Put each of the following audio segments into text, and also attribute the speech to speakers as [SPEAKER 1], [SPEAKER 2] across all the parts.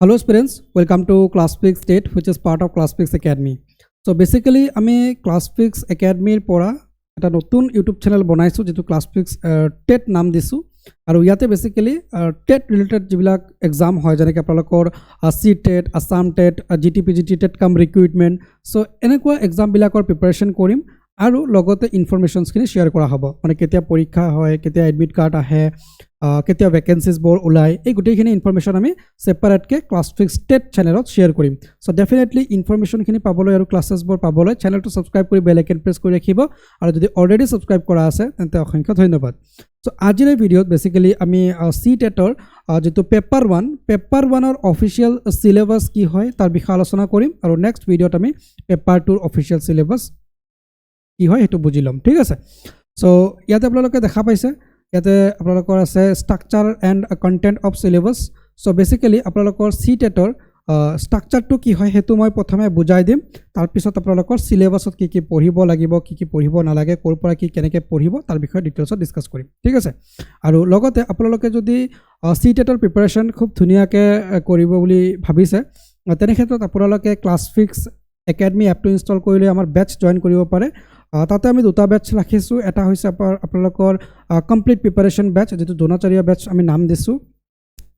[SPEAKER 1] Hello students, welcome to ClassFix State, which is part of ClassFix Academy. So basically, আমি ClassFix Academy পৰা এটা নতুন YouTube channel বনাইছো যেটো ClassFix TET নাম দিছো আৰু ইয়াতে বেসিক্যালি TET ৰিলেটেড যিবিলাক এক্সাম হয় যেনেকৈ আপোনালোকৰ CTET, Assam TET, GTPGT TET কাম ৰিক্ৰুইটমেন্ট সো এনেকুৱা এক্সাম বিলাকৰ প্ৰিপাৰেচন কৰিম আৰু লগতে ইনফৰমেশনছখিনি শেয়াৰ কৰা হ'ব মানে কেতিয়া পৰীক্ষা হয় কেতিয়া এডমিট কাৰ্ড আহে কেতিয়া ভ্যাকেন্সিজ বোৰ ওলাই এই গুটেইখিনি ইনফৰমেশন আমি সেপাৰেটকে ClassFix TET চেনেলত শেয়াৰ কৰিম সো ডেফিনেটলি ইনফৰমেশনখিনি পাবলৈ আৰু ক্লাसेছ বোৰ পাবলৈ চেনেলটো সাবস্ক্ৰাইব কৰি বেল আইকন প্ৰেছ কৰি ৰাখিব আৰু যদি অলৰেডি সাবস্ক্ৰাইব কৰা আছে তেন্তে অসংখ্য ধন্যবাদ সো আজিৰ ভিডিঅ'ত বেসিক্যালি আমি CTETৰ যেটো পেপাৰ 1ৰ অফিচিয়েল সিলেবাস কি হয় তাৰ বিষয়ে আলোচনা কৰিম আৰু নেক্সট ভিডিঅ'ত আমি পেপাৰ 2ৰ অফিচিয়েল সিলেবাস কি হয় হেতু বুজি লম ঠিক আছে সো ইয়াতে আপোনালোকে দেখা পাইছে ইয়াতে আপোনালোকৰ আছে structure and content of syllabus so basically আপোনালোকৰ CTETৰ স্ট্ৰাকচাৰটো কি হয় হেতু মই প্ৰথমে বুজাই দিম তাৰ পিছত আপোনালোকৰ সিলেবাসত কি কি পঢ়িব লাগিব কি কি পঢ়িব নালাগে কোৰ পৰা কি কেনেকৈ পঢ়িব তাৰ বিষয়ে ডিটেইলছত ডিসকাস কৰিম ঠিক আছে আৰু লগতে আপোনালোকে যদি CTETৰ প্ৰিপাৰেচন খুব ধুনিয়াকৈ কৰিব বুলি ভাবিছে তেনে ক্ষেত্ৰত আপোনালোকে ClassFix Academy এপটো ইনষ্টল কৰিলে আমাৰ বেচ জয়েন কৰিব পাৰে তাতে আমি দুটা বেচ ৰাখিছো এটা হৈছে আপোনালোকৰ কমপ্লিট প্ৰিপাৰেচন বেচ যেটো জোনাচাৰিয়া বেচ আমি নাম দিছো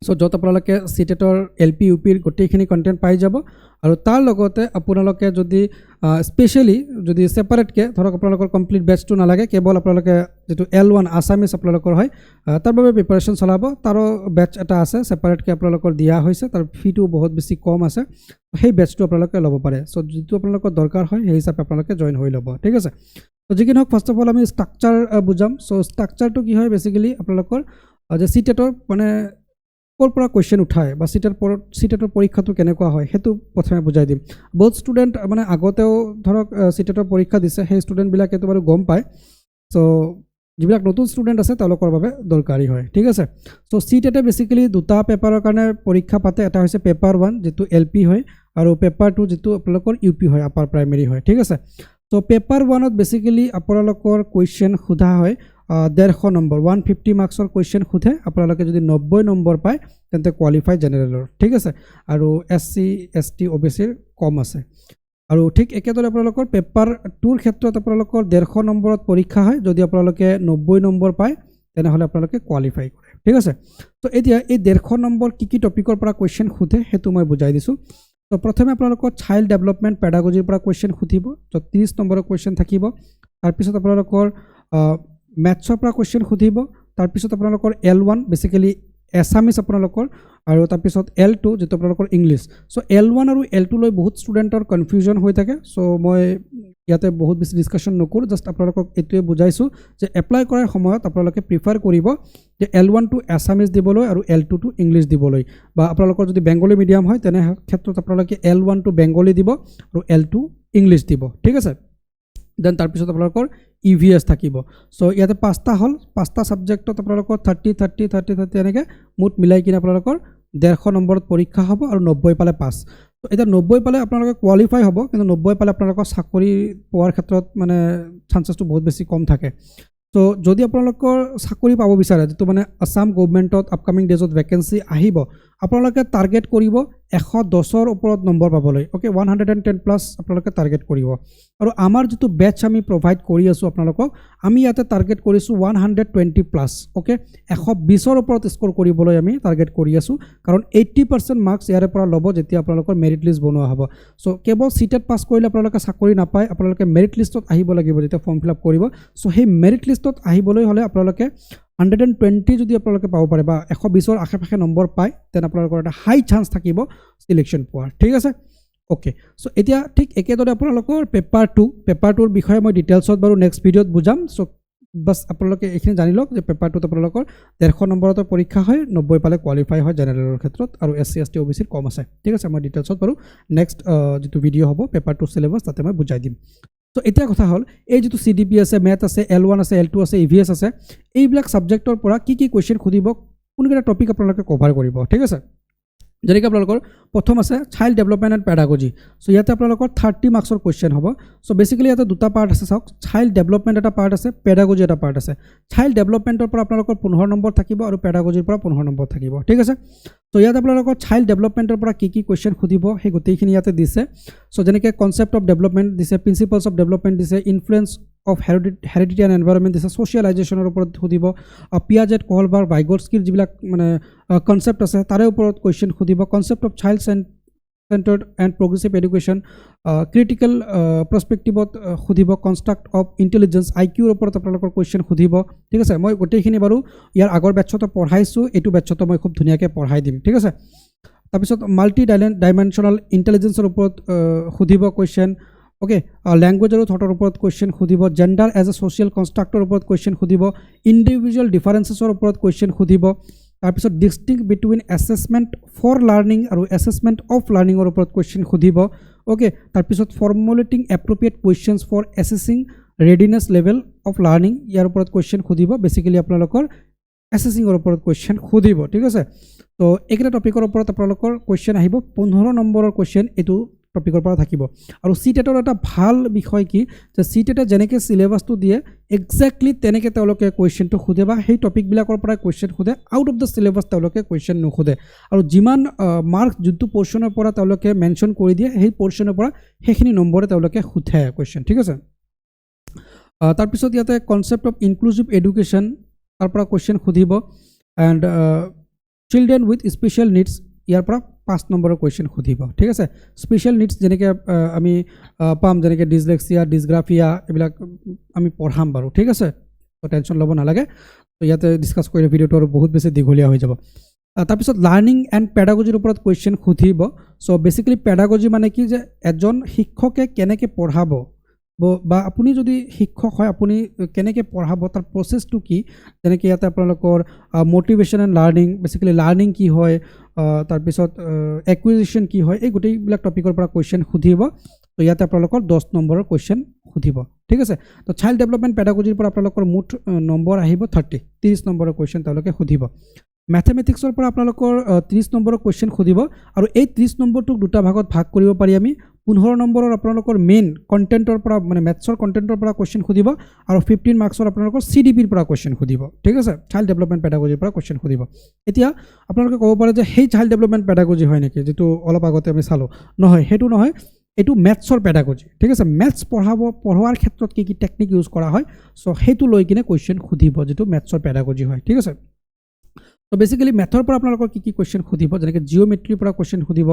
[SPEAKER 1] সো যত আপোনালোকে CTETৰ LP UP ৰ গোটেইখিনি কন্টেন্ট পাই যাব আৰু তাৰ লগতে আপোনালোকে যদি স্পেশালি যদি সেপাৰেটকে ধৰক আপোনালোকৰ কমপ্লিট বেচটো নালাগে কেৱল আপোনালোকে যেটো L1 আসামিজ আপোনালোকৰ হয় তাৰ বাবে প্ৰিপাৰেচন চলাব তাৰো বেচ এটা আছে সেপাৰেটকে আপোনালোকৰ দিয়া হৈছে তাৰ ফিটো বহুত বেছি কম আছে সেই বেচটো আপোনালোকে ল'ব পাৰে সো যেটো আপোনালোকৰ দৰকাৰ হয় সেই হিচাপে আপোনালোকে জয়েন হৈ ল'ব ঠিক আছে তো যি কি নহওক ফাৰ্স্ট অফ অল আমি স্ট্ৰাকচাৰ বুজাম সো স্ট্ৰাকচাৰটো কি হয় বেসিক্যালি আপোনালোকৰ যে CTETৰ মানে কোৰ পৰা কোৱেশ্চন উঠায় বা CTETৰ পৰীক্ষাটো কেনেকুৱা হয় হেতু প্ৰথমে বুজাই দিম বহুত ষ্টুডেন্ট মানে আগতেও ধৰক CTETৰ পৰীক্ষা দিছে সেই ষ্টুডেন্ট বিলাকে তো বাৰু গম পায় সো যিবিলাক নতুন ষ্টুডেন্ট আছে তেওঁলোকৰ বাবে দৰকাৰী হয় ঠিক আছে সো CTET বেসিক্যালি দুটা পেপাৰৰ কাৰণে পৰীক্ষা পাতে এটা হৈছে পেপাৰ 1 যেটো LP হয় আৰু পেপাৰ 2 যেটো আপোনালোকৰ UP হয় আপাৰ প্ৰাইমেৰী হয় ঠিক আছে সো পেপাৰ 1ত বেসিক্যালি আপোনালোকৰ কোৱেশ্চন সোধা হয় 150 নম্বৰ 150 মাৰ্কসৰ কোৱেশ্চন খুধে আপোনালোকে যদি 90 নম্বৰ পায় তেন্তে কোৱালিফাই জেনাৰেলৰ ঠিক আছে আৰু SC ST OBC কম আছে আৰু ঠিক একেদৰে আপোনালোকৰ পেপাৰ 2ৰ ক্ষেত্ৰত আপোনালোকৰ 150 নম্বৰত পৰীক্ষা হয় যদি আপোনালোকে 90 নম্বৰ পায় তেনেহলে আপোনালোকে কোৱালিফাই কৰে ঠিক আছে তো এতিয়া এই 150 নম্বৰ কি টপিকৰ পৰা কোৱেশ্চন খুধে হেতু মই বুজাই দিছো তো প্ৰথমে আপোনালোকৰ চাইল্ড ডেভেলপমেন্ট পেডাগজিৰ পৰা কোৱেশ্চন খুধিব তো 30 নম্বৰৰ কোৱেশ্চন থাকিব তাৰ পিছত আপোনালোকৰ ম্যাথছৰ পৰা কোৱেশ্চন খুধিব তাৰ পিছত আপোনালোকৰ L1 বেসিক্যালি এছামিজ আপোনালোকৰ আৰু তাৰ পিছত L2 যেটো আপোনালোকৰ ইংলিশ সো L1 আৰু L2 লৈ বহুত ষ্টুডেন্টৰ কনফিউজন হৈ থাকে সো মই ইয়াতে বহুত বেছি ডিসকাশন নকৰো জাস্ট আপোনালোকক এটোৱে বুজাইছো যে এপ্লাই কৰাৰ সময়ত আপোনালোকে প্ৰিফাৰ কৰিব যে L1 টু এছামিজ দিবলৈ আৰু L2 টু ইংলিশ দিবলৈ বা আপোনালোকৰ যদি বেংগলী মিডিয়াম হয় তেনে ক্ষেত্ৰত আপোনালোকে L1 টু বেংগলী দিব আৰু L2 ইংলিশ দিব ঠিক আছে দেন তাৰ পিছত আপোনালোকৰ EVS থাকিব সো ইয়াতে পাঁচটা হল পাঁচটা সাবজেক্টত আপোনালোকৰ 30 এনেকৈ মুঠ মিলাই কিনে আপোনালোকৰ 150 নম্বৰত পৰীক্ষা হ'ব আৰু 90 পালে পাস তো এটা 90 পালে আপোনালোকে কোৱালিফাই হ'ব কিন্তু 90 পালে আপোনালোকৰ চাকৰি পোৱাৰ ক্ষেত্ৰত মানে চান্সেসটো বহুত বেছি কম থাকে তো যদি আপোনালোকৰ চাকৰি পাব বিচাৰে যেটো মানে আসাম গভৰ্নমেন্টত আপকামিং ডেজত ভ্যাকেন্সি আহিব আপোনালোকে টাৰ্গেট কৰিব 110ৰ ওপৰত নম্বৰ পাবলৈ ওকে 110 প্লাস আপোনালোকে টাৰ্গেট কৰিব আৰু আমাৰ যেটো বেচ আমি প্ৰভাইড কৰি আছো আপোনালোকক আমি ইয়াতে টাৰ্গেট কৰিছো 120 প্লাস ওকে 120ৰ ওপৰত স্কোৰ কৰিবলৈ আমি টাৰ্গেট কৰি আছো কাৰণ 80% মাৰ্কস ইয়াৰে পৰা ল'ব যেতিয়া আপোনালোকৰ মেৰিট লিষ্ট বনোৱা হ'ব সো কেৱল CTET পাস কৰিলে আপোনালোকে চাকৰি নাপায় আপোনালোকে মেৰিট লিষ্টত আহিব লাগিব যেতিয়া ফৰ্ম ফিল আপ কৰিব সো সেই মেৰিট লিষ্টত আহিবলৈ হলে আপোনালোকে 120 যদি আপোনালোকে পাব পাৰে বা 120ৰ আশে-পাশে নম্বৰ পায় তেন আপোনালোকৰ এটা হাই চান্স থাকিব সিলেকশন পোৱাৰ ঠিক আছে ওকে সো এতিয়া ঠিক একেদৰে আপোনালোকৰ পেপাৰ 2ৰ বিষয়ে মই ডিটেইলছত বাৰু নেক্সট ভিডিঅত বুজাম সো বাস আপোনালোকে এইখিনি জানি লওক যে পেপাৰ 2ত আপোনালোকৰ 150 নম্বৰৰ পৰীক্ষা হয় 90 পালে কোৱালিফাই হয় জেনাৰেলৰ ক্ষেত্ৰত আৰু SC ST OBC কম আছে ঠিক আছে মই ডিটেইলছত বাৰু নেক্সট যেটো ভিডিঅ হ'ব পেপাৰ 2 সিলেবাস তাতে মই বুজাই দিম তো এতিয়া কথা হল এই যেটো CDP আছে ম্যাথ আছে L1 আছে L2 আছে EVS আছে এইবিলাক সাবজেক্টৰ পৰা কি কোৱেশ্চন খুদিব কোনকেইটা টপিক আপোনালোকে কভাৰ কৰিব ঠিক আছে যেনেকৈ আপোনালোকৰ প্ৰথম আছে চাইল্ড ডেভেলপমেণ্ট এণ্ড পেডাগজি চ' ইয়াতে আপোনালোকৰ 30 মাৰ্কছৰ কুৱেশ্যন হ'ব চ' বেচিকেলি ইয়াতে দুটা পাৰ্ট আছে চাওক চাইল্ড ডেভেলপমেণ্ট এটা পাৰ্ট আছে পেডাগজি এটা পাৰ্ট আছে চাইল্ড ডেভেলপমেণ্টৰ পৰা আপোনালোকৰ 15 নম্বৰ থাকিব আৰু পেডাগজিৰ পৰা 15 নম্বৰ থাকিব ঠিক আছে চ' ইয়াত আপোনালোকৰ চাইল্ড ডেভেলপমেণ্টৰ পৰা কি কুৱেশ্যন সুধিব সেই গোটেইখিনি ইয়াতে দিছে চ' যেনেকৈ কনচেপ্ট অফ ডেভেলপমেণ্ট দিছে প্ৰিন্সিপলছ অফ ডেভেলপমেণ্ট দিছে influence of heredity and environment দিছে ছ'চিয়েলাইজেশ্যনৰ ওপৰত সুধিব পিয়াজেট কোহলবাৰ্গ ভাইগটস্কিৰ যিবিলাক মানে কনচেপ্ট আছে তাৰে ওপৰত কুৱেশ্যন সুধিব concept of child centred and progressive education critical পাৰ্চপেক্টিভত সুধিব কনষ্ট্ৰাক্ট অফ ইণ্টেলিজেঞ্চ IQৰ ওপৰত আপোনালোকৰ কুৱেশ্যন সুধিব ঠিক আছে মই গোটেইখিনি বাৰু ইয়াৰ আগৰ বেটছতো পঢ়াইছোঁ এইটো বেটছতো মই খুব ধুনীয়াকৈ পঢ়াই দিম ঠিক আছে তাৰপিছত মাল্টি ডাইমেনশ্যনেল ইণ্টেলিজেঞ্চৰ ওপৰত সুধিব কুৱেশ্যন অ'কে লেংগুৱেজ আৰু থটৰ ওপৰত কুৱেশ্যন সুধিব জেণ্ডাৰ এজ এ ছ'চিয়েল কনষ্ট্ৰাক্টৰ ওপৰত কুৱেশ্যন সুধিব ইণ্ডিভিজুৱেল ডিফাৰেঞ্চেছৰ ওপৰত কুৱেশ্যন সুধিব তাৰপিছত distinct between assessment for learning আৰু এছেছমেণ্ট অফ লাৰ্ণিঙৰ ওপৰত কুৱেশ্যন সুধিব অ'কে তাৰপিছত formulating appropriate questions for assessing readiness level of learning ইয়াৰ ওপৰত কুৱেশ্যন সুধিব বেচিকেলি আপোনালোকৰ এছেছিঙৰ ওপৰত কুৱেশ্যন সুধিব ঠিক আছে তো এইকেইটা টপিকৰ ওপৰত আপোনালোকৰ কুৱেশ্যন আহিব 15 নম্বৰৰ কুৱেশ্যন এইটো টপিকৰ পৰা থাকিব আৰু CTETৰ এটা ভাল বিষয় কি যে CTETে যেনেকৈ চিলেবাছটো দিয়ে এক্সেক্টলি তেনেকৈ তেওঁলোকে কুৱেশ্যনটো সোধে বা সেই টপিকবিলাকৰ পৰা কুৱেশ্যন সোধে আউট অফ দ্য চিলেবাছ তেওঁলোকে কুৱেশ্যন নোসোধে আৰু যিমান মাৰ্কছ যোনটো পৰ্শ্যনৰ পৰা তেওঁলোকে মেনশ্যন কৰি দিয়ে সেই পৰ্শ্যনৰ পৰা সেইখিনি নম্বৰে তেওঁলোকে সোধে কুৱেশ্যন ঠিক আছে তাৰপিছত ইয়াতে কনচেপ্ট অফ ইনক্লুজিভ এডুকেশ্যন তাৰ পৰা কুৱেশ্যন সুধিব and children with special needs ইয়াৰ পৰা 5 নম্বৰৰ কুৱেশ্যন সুধিব ঠিক আছে স্পেচিয়েল নিডছ যেনেকৈ আমি পাম যেনেকৈ ডিছলেক্সিয়া ডিছগ্ৰাফিয়া এইবিলাক আমি পঢ়াম বাৰু ঠিক আছে তো টেনশ্যন ল'ব নালাগে তো ইয়াতে ডিছকাছ কৰিলে ভিডিঅ'টো আৰু বহুত বেছি দীঘলীয়া হৈ যাব তাৰপিছত লাৰ্ণিং এণ্ড পেডাগজিৰ ওপৰত কুৱেশ্যন সুধিব চ' বেচিকেলি পেডাগজি মানে কি যে এজন শিক্ষকে কেনেকৈ পঢ়াব বা আপুনি যদি শিক্ষক হয় আপুনি কেনেকৈ পঢ়াব তাৰ প্ৰচেছটো কি যেনেকৈ ইয়াতে আপোনালোকৰ motivation and learning basically learning কি হয় তাৰপিছত একুইজিশ্যন কি হয় এই গোটেইবিলাক টপিকৰ পৰা কুৱেশ্যন সুধিব তো ইয়াতে আপোনালোকৰ 10 নম্বৰৰ কুৱেশ্যন সুধিব ঠিক আছে তো চাইল্ড ডেভেলপমেণ্ট পেডাগজিৰ পৰা আপোনালোকৰ মুঠ নম্বৰ আহিব 30 নম্বৰৰ কুৱেশ্যন তেওঁলোকে সুধিব মেথমেটিক্সৰ পৰা আপোনালোকৰ 30 নম্বৰৰ কুৱেশ্যন সুধিব আৰু এই 30 নম্বৰটোক দুটা ভাগত ভাগ কৰিব পাৰি আমি 15 নম্বৰৰ আপোনালোকৰ মেইন কণ্টেণ্টৰ পৰা মানে মেথছৰ কণ্টেণ্টৰ পৰা কুৱেশ্যন সুধিব আৰু 15 মাৰ্কছৰ আপোনালোকৰ CDPৰ পৰা কুৱেশ্যন সুধিব ঠিক আছে চাইল্ড ডেভেলপমেণ্ট পেডাগজিৰ পৰা কুৱেশ্যন সুধিব এতিয়া আপোনালোকে ক'ব পাৰে যে সেই চাইল্ড ডেভেলপমেণ্ট পেডাগজি হয় নেকি যিটো অলপ আগতে আমি চালোঁ নহয় সেইটো নহয় এইটো মেথছৰ পেডাগজি ঠিক আছে মেথছ পঢ়োৱাৰ ক্ষেত্ৰত কি কি টেকনিক ইউজ কৰা হয় চ' সেইটো লৈ কিনে কুৱেশ্যন সুধিব যিটো মেথছৰ পেডাগজি হয় ঠিক আছে তো বেচিকেলি মেথৰ পৰা আপোনালোকৰ কি কি কুৱেশ্যন সুধিব যেনেকৈ জিঅ'মেট্ৰিৰ পৰা কুৱেশ্যন সুধিব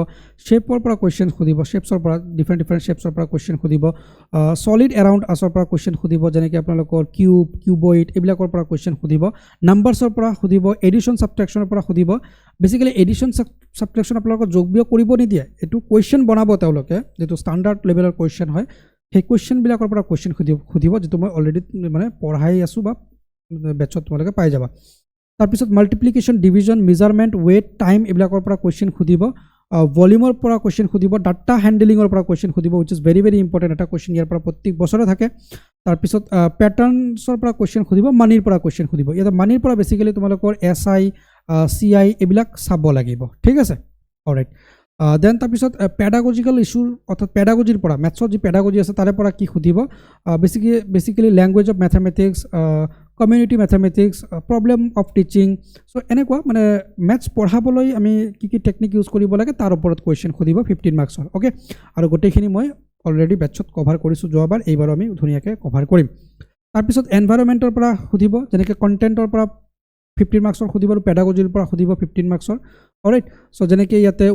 [SPEAKER 1] শ্বেপৰ পৰা কুৱেশ্যন সুধিব শ্বেপছৰ পৰা ডিফাৰেণ্ট শ্বেপছৰ পৰা কুৱেশ্যন সুধিব ছলিড এৰাউণ্ড আছৰ পৰা কুৱেশ্যন সুধিব যেনেকৈ আপোনালোকৰ কিউবইড এইবিলাকৰ পৰা কুৱেশ্যন সুধিব নাম্বাৰছৰ পৰা সুধিব এডিশ্যন ছাবট্ৰেকশ্যনৰ পৰা সুধিব বেচিকেলি এডিশ্যন ছাবট্ৰেকশ্যন আপোনালোকৰ যোগ বিয়োগ কৰিব নিদিয়ে এইটো কুৱেশ্যন বনাব তেওঁলোকে যিটো ষ্টাণ্ডাৰ্ড লেভেলৰ কুৱেশ্যন হয় সেই কুৱেশ্যনবিলাকৰ পৰা কুৱেশ্যন সুধিব যিটো মই অলৰেডি মানে পঢ়াই আছোঁ বা বেটছত তোমালোকে পাই যাবা তাৰপিছত multiplication division measurement weight time এইবিলাকৰ পৰা কুৱেশ্যন সুধিব ভলিউমৰ পৰা কুৱেশ্যন সুধিব ডাটা হেণ্ডলিঙৰ পৰা কুৱেশ্যন সুধিব wish is very very important এটা কুৱেশ্যন ইয়াৰ পৰা প্ৰত্যেক বছৰে থাকে তাৰপিছত পেটাৰ্ণছৰ পৰা কুৱেশ্যন সুধিব মানিৰ পৰা কুৱেশ্যন সুধিব ইয়াতে মানিৰ পৰা বেচিকেলি তোমালোকৰ SI CI এইবিলাক চাব লাগিব ঠিক আছে অলৰাইট দেন তাৰপিছত পেডাগজিকেল ইছ্যুৰ অৰ্থাৎ পেডাগজিৰ পৰা মেথছৰ যি পেডাগজি আছে তাৰে পৰা কি সুধিব basically language of mathematics community mathematics problem of teaching so' এনেকুৱা মানে মেথছ পঢ়াবলৈ আমি কি কি টেকনিক ইউজ কৰিব লাগে তাৰ ওপৰত কুৱেশ্যন সুধিব 15 মাৰ্কছৰ অ'কে আৰু গোটেইখিনি মই অলৰেডি বেটছত কভাৰ কৰিছোঁ যোৱাবাৰ এইবাৰো আমি ধুনীয়াকৈ কভাৰ কৰিম তাৰপিছত এনভাইৰনমেণ্টৰ পৰা সুধিব যেনেকৈ কণ্টেণ্টৰ পৰা 15 মাৰ্কছৰ সুধিব আৰু পেডাগজিৰ পৰা সুধিব 15 মাৰ্কছৰ অলৰাইট চ' যেনেকৈ ইয়াতে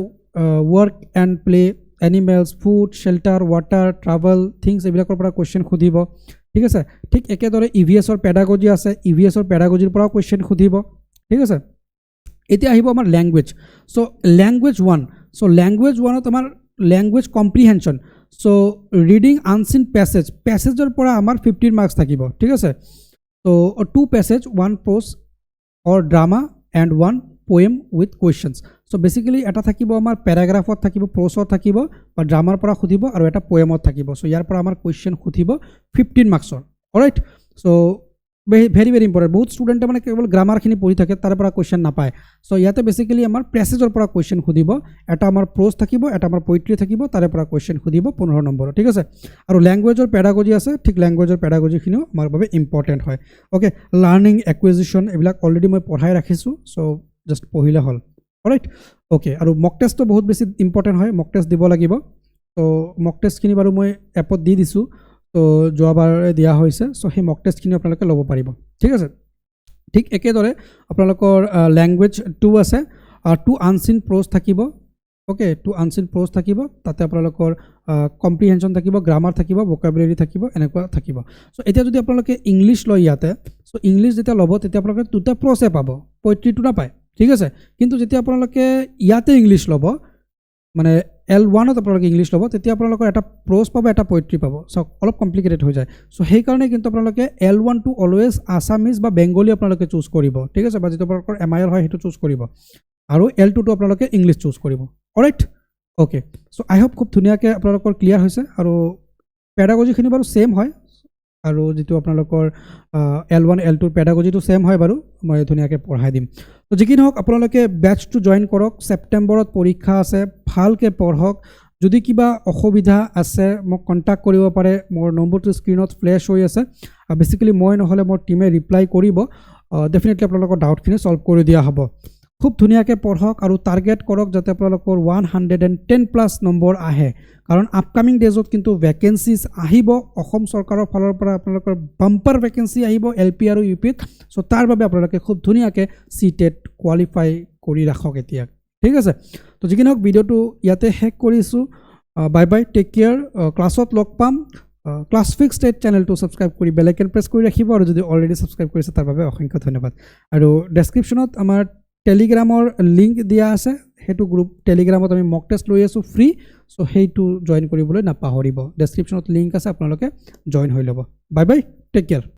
[SPEAKER 1] work and play animals food shelter water travel things এইবিলাকৰ পৰা কুৱেশ্যন সুধিব ঠিক আছে ঠিক একেদৰে EVSৰ পেডাগজি আছে EVSৰ পেডাগজিৰ পৰাও কুৱেশ্যন সুধিব ঠিক আছে এতিয়া আহিব আমাৰ language so' language 1 so' language 1ত আমাৰ language comprehension so' reading unseen পেছেজৰ পৰা আমাৰ 15 মাৰ্কছ থাকিব ঠিক আছে so' 2 passage 1 prose or drama and 1 poem with questions so' basically এটা থাকিব আমাৰ পেৰাগ্ৰাফত থাকিব প্ৰ'ছত থাকিব বা ড্ৰামাৰ পৰা সুধিব আৰু এটা পোয়েমত থাকিব চ' ইয়াৰ পৰা আমাৰ কুৱেশ্যন সুধিব 15 মাৰ্কছৰ অলৰাইট চ' ভেৰি ভেৰি ইম্পৰ্টেণ্ট বহুত ষ্টুডেণ্টে মানে কেৱল গ্ৰামাৰখিনি পঢ়ি থাকে তাৰ পৰা কুৱেশ্যন নাপায় চ' ইয়াতে বেচিকেলি আমাৰ প্ৰেছেজৰ পৰা কুৱেশ্যন সুধিব এটা আমাৰ প্ৰ'জ থাকিব এটা আমাৰ পইট্ৰি থাকিব তাৰে পৰা কুৱেশ্যন সুধিব 15 নম্বৰ ঠিক আছে আৰু লেংগুৱেজৰ পেডাগজি আছে ঠিক লেংগুৱেজৰ পেডাগজিখিনিও আমাৰ বাবে ইম্পৰ্টেণ্ট হয় অ'কে লাৰ্ণিং একুইজিশ্যন এইবিলাক অলৰেডি মই পঢ়াই ৰাখিছোঁ চ' জাষ্ট পঢ়িলে হ'ল ৰাইট অ'কে আৰু মক টেষ্টটো বহুত বেছি ইম্পৰ্টেণ্ট হয় মক টেষ্ট দিব লাগিব ত' মক টেষ্টখিনি বাৰু মই এপত দি দিছোঁ তো যোৱাবাৰ দিয়া হৈছে চ' সেই মক টেষ্টখিনি আপোনালোকে ল'ব পাৰিব ঠিক আছে ঠিক একেদৰে আপোনালোকৰ লেংগুৱেজ 2 আছে 2 আনচিন প্ৰ'জ থাকিব অ'কে 2 আনচিন প্ৰ'জ থাকিব তাতে আপোনালোকৰ কম্প্ৰিহেনশ্যন থাকিব গ্ৰামাৰ থাকিব ভোকাবুলাৰী থাকিব এনেকুৱা থাকিব চ' এতিয়া যদি আপোনালোকে ইংলিছ লয় ইয়াতে চ' ইংলিছ যেতিয়া ল'ব তেতিয়া আপোনালোকে 2টা প্ৰ'জে পাব পইট্ৰিটো নাপায় ঠিক আছে কিন্তু যেতিয়া আপোনালোকে ইয়াতে ইংলিছ ল'ব মানে L1ত আপোনালোকে ইংলিছ ল'ব তেতিয়া আপোনালোকৰ এটা প্ৰ'জ পাব এটা পইট্ৰি পাব চ' অলপ কমপ্লিকেটেড হৈ যায় চ' সেইকাৰণে কিন্তু আপোনালোকে L1টো অলৱেজ আছামিজ বা বেংগলী আপোনালোকে চুজ কৰিব ঠিক আছে বা যিটো আপোনালোকৰ MIL হয় সেইটো চুজ কৰিব আৰু L2টো আপোনালোকে ইংলিছ চুজ কৰিব অলৰাইট অ'কে চ' আই হোপ খুব ধুনীয়াকৈ আপোনালোকৰ ক্লিয়াৰ হৈছে আৰু পেডাগজিখিনি বাৰু ছেইম হয় আৰু যিটো আপোনালোকৰ L1 L2 পেডাগজিটো ছেইম হয় বাৰু মই ধুনীয়াকৈ পঢ়াই দিম তো যি কি নহওক আপোনালোকে বেটচটো জইন কৰক ছেপ্টেম্বৰত পৰীক্ষা আছে ভালকৈ পঢ়ক যদি কিবা অসুবিধা আছে মোক কণ্টেক্ট কৰিব পাৰে মোৰ নম্বৰটো স্ক্ৰীণত ফ্লেছ হৈ আছে বেচিকেলি মই নহ'লে মোৰ টীমে ৰিপ্লাই কৰিব ডেফিনেটলি আপোনালোকৰ ডাউটখিনি ছল্ভ কৰি দিয়া হ'ব খুব ধুনীয়াকৈ পঢ়ক আৰু টাৰ্গেট কৰক যাতে আপোনালোকৰ 110+ নম্বৰ আহে কাৰণ আপকামিং ডেজত কিন্তু ভেকেঞ্চিজ আহিব অসম চৰকাৰৰ ফালৰ পৰা আপোনালোকৰ বাম্পাৰ ভেকেঞ্চি আহিব LP আৰু UPত চ' তাৰ বাবে আপোনালোকে খুব ধুনীয়াকৈ CTET কোৱালিফাই কৰি ৰাখক এতিয়া ঠিক আছে তো যি কি নহওক ভিডিঅ'টো ইয়াতে শেষ কৰিছোঁ বাই বাই টেক কেয়াৰ ক্লাছত লগ পাম ক্লাছ ফিক্স টেট চেনেলটো ছাবস্ক্ৰাইব কৰি বেল আইকন প্ৰেছ কৰি ৰাখিব আৰু যদি অলৰেডি ছাবস্ক্ৰাইব কৰিছে তাৰ বাবে অসংখ্য ধন্যবাদ আৰু ডেছক্ৰিপশ্যনত আমাৰ টেলিগ্ৰামৰ লিংক দিয়া আছে সেইটো গ্ৰুপ টেলিগ্ৰামত আমি মক টেষ্ট লৈ আছোঁ ফ্ৰী চ' সেইটো জইন কৰিবলৈ নাপাহৰিব ডেছক্ৰিপশ্যনত লিংক আছে আপোনালোকে জইন হৈ ল'ব বাই বাই টেক কেয়াৰ